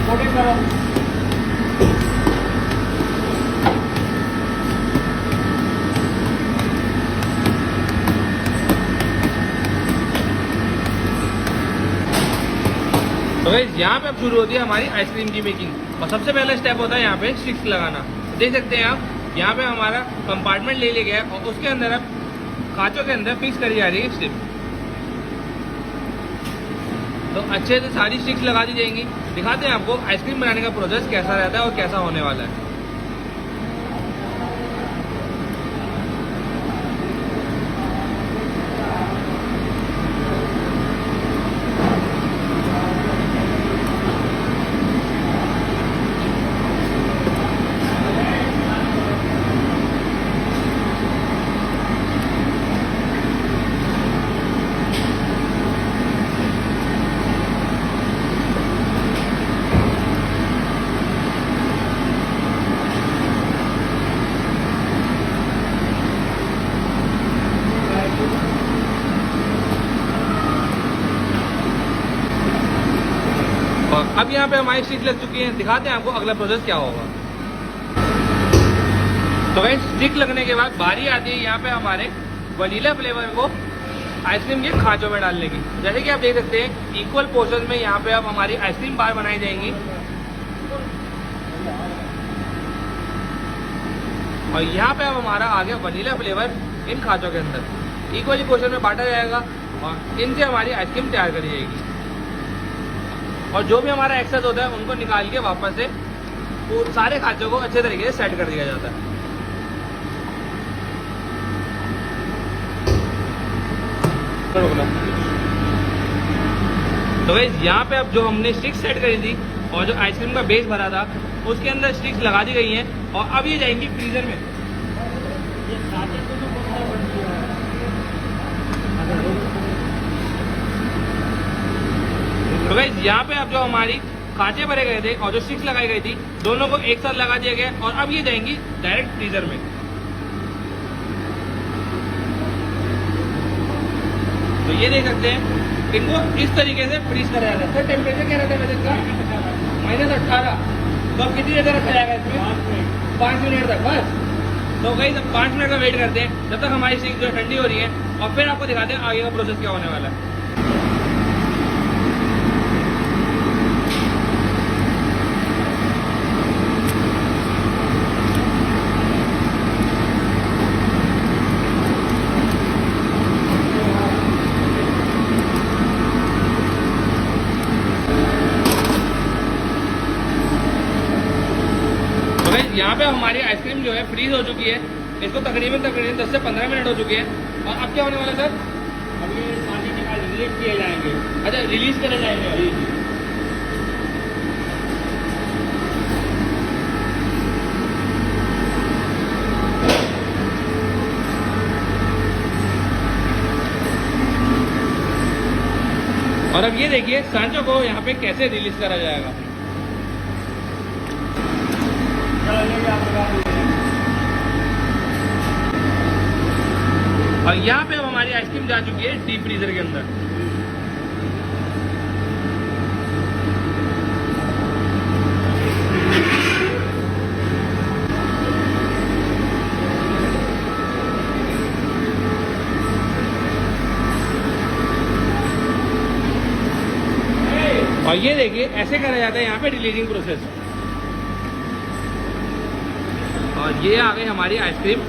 Coating करो। तो guys यहाँ पे अब शुरू होती है हमारी आइसक्रीम की मेकिंग। और सबसे पहला स्टेप होता है यहाँ पे स्टिक्स लगाना। देख सकते हैं आप यहाँ पे हमारा कंपार्टमेंट ले लिया गया है और उसके अंदर अब खांचों के अंदर फिक्स करी जा रही है स्टिक। तो अच्छे से सारी स्टिक्स लगा दी जाएंगी। दिखाते हैं आपको आइसक्रीम बनाने का प्रोसेस कैसा रहता है और कैसा होने वाला है। अब यहाँ पे हमारी स्टिक लग चुकी है। दिखाते हैं आपको अगला प्रोसेस क्या होगा। तो भाई स्टिक लगने के बाद बारी आती है यहाँ पे हमारे वनीला फ्लेवर को आइसक्रीम के खांचों में डालने की। जैसे कि आप देख सकते हैं इक्वल पोर्शन में यहाँ पे अब हमारी आइसक्रीम बार बनाई जाएंगी और यहाँ पे अब हमारा आ गया वनीला फ्लेवर इन खांचों के अंदर इक्वली पोर्शन में बांटा जाएगा और इनसे हमारी आइसक्रीम तैयार करी जाएगी। और जो भी हमारा एक्सेस होता है उनको निकाल के वापस से सारे खांचों को अच्छे तरीके से सेट कर दिया जाता है। तो गाइस यहाँ पे अब जो हमने स्टिक्स सेट करी थी और जो आइसक्रीम का बेस भरा था उसके अंदर स्टिक्स लगा दी गई हैं और अब ये जाएंगी फ्रीजर में। तो गाइस यहाँ पे अब जो हमारी कांचे भरे गए थे और जो स्टिक्स लगाई गई थी दोनों को एक साथ लगा दिया गया और अब ये जाएंगी डायरेक्ट फ्रीजर में। तो ये देख सकते हैं इनको इस तरीके से फ्रीज करा जाता है। सर टेम्परेचर क्या रहता है वैसे इसका? -18। तो अब कितनी देर रखा जाएगा इसमें? 5 मिनट तक बस। तो गाइस अब 5 मिनट का वेट करते हैं जब तक हमारी स्टिक जो ठंडी हो रही है और फिर आपको दिखाते हैं आगे का प्रोसेस क्या होने वाला है। यहाँ पे हमारी आइसक्रीम जो है फ्रीज हो चुकी है। इसको तकरीबन 10 से 15 मिनट हो चुके हैं और अब क्या होने वाला है सर? अब ये पानी निकाल रिलीज किए जाएंगे। अच्छा रिलीज करे जाएंगे अभी। और अब ये देखिए सांचों को यहाँ पे कैसे रिलीज करा जाएगा। और यहाँ पे अब हमारी आइसक्रीम जा चुकी है डीप फ्रीजर के अंदर। और ये देखिए ऐसे करा जाता है यहाँ पे रिलीजिंग प्रोसेस। और ये आ गई हमारी आइसक्रीम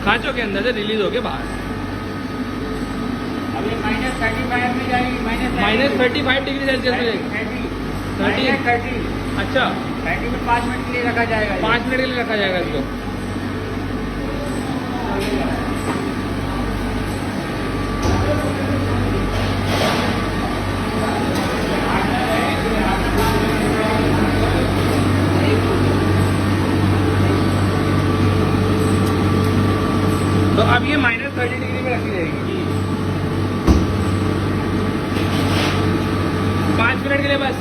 खांचों के अंदर से रिलीज होके बाहर। अब ये -35 में जाएगी। -35 डिग्री सेल्सियस में जाएगी। 30। अच्छा 30 में 5 मिनट के लिए रखा जाएगा। 5 मिनट के लिए रखा जाएगा इसको। तो अब ये -30 डिग्री में रखी जाएगी 5 मिनट के लिए बस।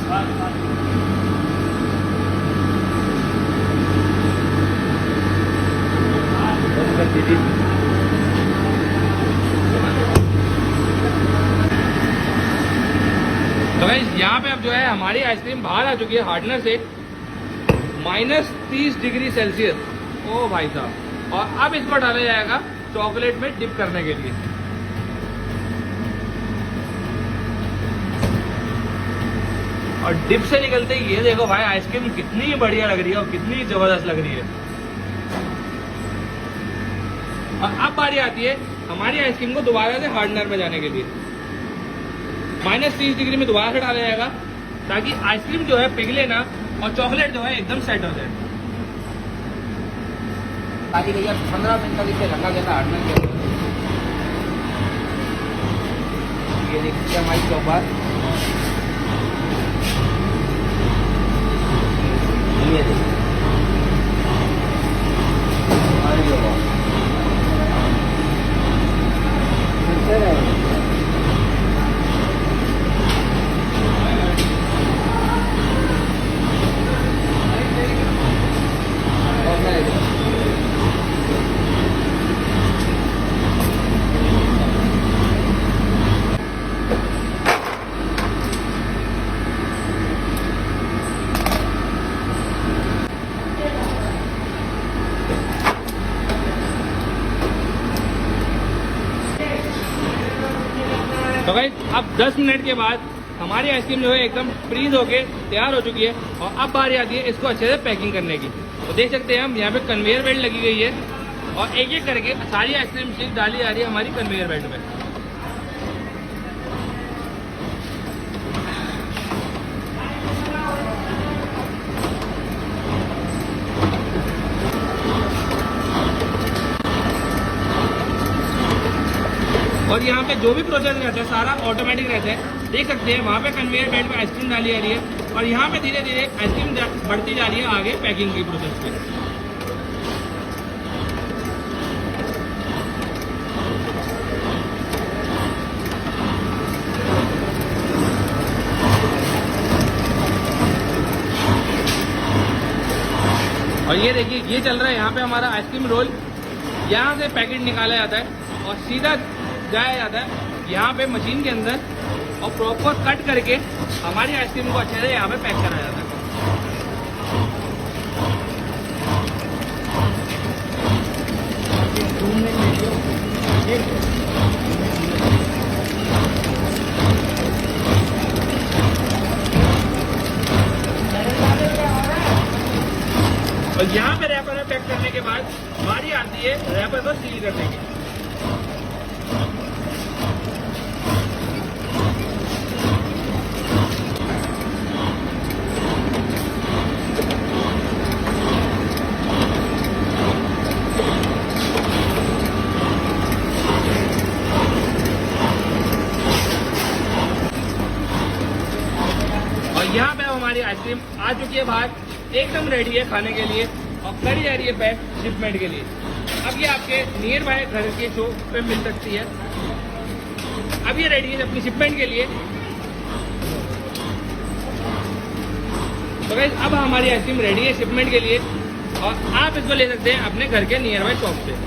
तो गाइस यहाँ पे अब जो है हमारी आइसक्रीम बाहर आ चुकी है हार्डनर से -30 डिग्री सेल्सियस। ओ भाई साहब, और अब इसको डाला जाएगा चॉकलेट में डिप करने के लिए। और डिप से निकलते ही ये देखो भाई आइसक्रीम कितनी बढ़िया लग रही है और कितनी जबरदस्त लग रही है। और अब बारी आती है हमारी आइसक्रीम को दोबारा से हार्डनर में जाने के लिए। -30 डिग्री में दोबारा से डाला जाएगा ताकि आइसक्रीम जो है पिघले ना और चॉकलेट जो है एकदम सेट हो जाए। ताकि भैया 15 मिनट तक इसे रखा गया था हार्डनर के अंदर। ये देखिए हमारी चौपाल, ये देखिए तो भाई अब 10 मिनट के बाद हमारी आइसक्रीम जो है एकदम फ्रीज होके तैयार हो चुकी है। और अब बारी आती है इसको अच्छे से पैकिंग करने की। तो देख सकते हैं हम यहाँ पे कन्वेयर बेल्ट लगी गई है और एक एक करके सारी आइसक्रीम शीट डाली जा रही है हमारी कन्वेयर बेल्ट में। और यहाँ पे जो भी प्रोसेस रहता है सारा ऑटोमेटिक रहता है। देख सकते हैं वहाँ पे कन्वेयर बेल्ट पे आइसक्रीम डाली जा रही है और यहाँ पे धीरे धीरे आइसक्रीम बढ़ती जा रही है आगे पैकिंग की प्रोसेस पे। और ये देखिए ये चल रहा है यहाँ पे हमारा आइसक्रीम रोल। यहाँ से पैकेट निकाला जाता है और सीधा जाया जाता है यहाँ पे मशीन के अंदर और प्रॉपर कट करके हमारी आइसक्रीम को अच्छे से यहाँ पे पैक करा जाता है। और यहाँ पे रैपर में पैक करने के बाद बारी आती है रैपर को सील करने की। और यहाँ पे हमारी आइसक्रीम आ चुकी है बाहर, एकदम रेडी है खाने के लिए और करी जा रही है पैक शिपमेंट के लिए। अब ये आपके नियर बाय घर के शॉप पे मिल सकती है। अब ये रेडी है अपनी शिपमेंट के लिए। तो गाइस अब हमारी आइसक्रीम रेडी है शिपमेंट के लिए और आप इसको ले सकते हैं अपने घर के नियर बाय शॉप से।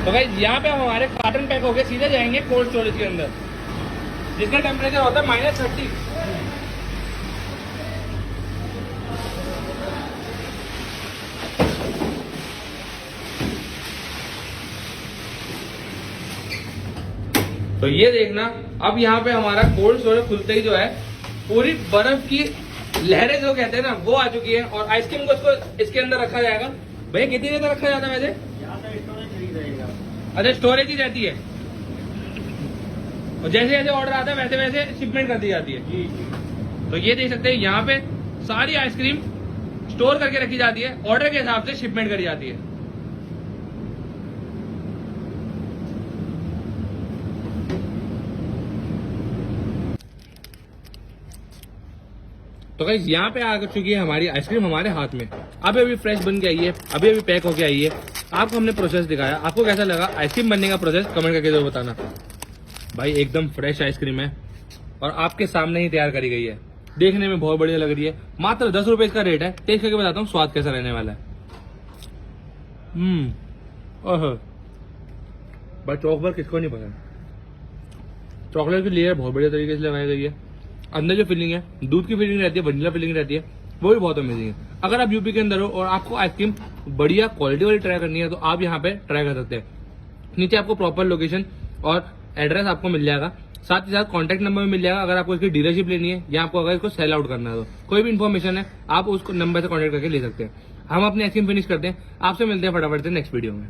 तो गाइस यहाँ पे हमारे कार्टन पैक होके सीधे जाएंगे कोल्ड स्टोरेज के अंदर, जिसका टेम्परेचर होता है -30। तो ये देखना अब यहाँ पे हमारा कोल्ड स्टोरेज खुलते ही जो है पूरी बर्फ की लहरें जो कहते हैं ना वो आ चुकी है और आइसक्रीम को इसको इसके अंदर रखा जाएगा। भैया कितनी देर तक रखा जाता है वैसे? अच्छा स्टोरेज ही रहती है और जैसे जैसे ऑर्डर आता है वैसे वैसे शिपमेंट कर दी जाती है। तो ये देख सकते हैं यहाँ पे सारी आइसक्रीम स्टोर करके रखी जाती है, ऑर्डर के हिसाब से शिपमेंट करी जाती है। तो गाइस यहाँ पे आ चुकी है हमारी आइसक्रीम हमारे हाथ में, अभी अभी फ्रेश बन के आई है, अभी अभी पैक होके आई है। आपको हमने प्रोसेस दिखाया, आपको कैसा लगा आइसक्रीम बनने का प्रोसेस कमेंट करके जरूर बताना। भाई एकदम फ्रेश आइसक्रीम है और आपके सामने ही तैयार करी गई है, देखने में बहुत बढ़िया लग रही है। मात्र 10 रुपए इसका रेट है। टेस्ट करके बताता हूँ स्वाद कैसा रहने वाला है। ओह भाई चॉकबार किसको नहीं पसंद। चॉकलेट की लेयर बहुत बढ़िया तरीके से लगाई गई है। अंदर जो फिलिंग है दूध की फिलिंग रहती है, वनीला फिलिंग रहती है, वो भी बहुत अमेजिंग है। अगर आप यूपी के अंदर हो और आपको आइसक्रीम बढ़िया क्वालिटी वाली ट्राई करनी है तो आप यहाँ पे ट्राई कर सकते हैं। नीचे आपको प्रॉपर लोकेशन और एड्रेस आपको मिल जाएगा, साथ ही साथ कॉन्टैक्ट नंबर भी मिल जाएगा। अगर आपको इसकी डीलरशिप लेनी है या आपको अगर इसको सेल आउट करना है तो कोई भी इन्फॉर्मेशन है आप उस नंबर से कॉन्टैक्ट करके ले सकते हैं। हम अपनी आइसक्रीम फिनिश करते हैं, आपसे मिलते हैं फटाफट से नेक्स्ट वीडियो में।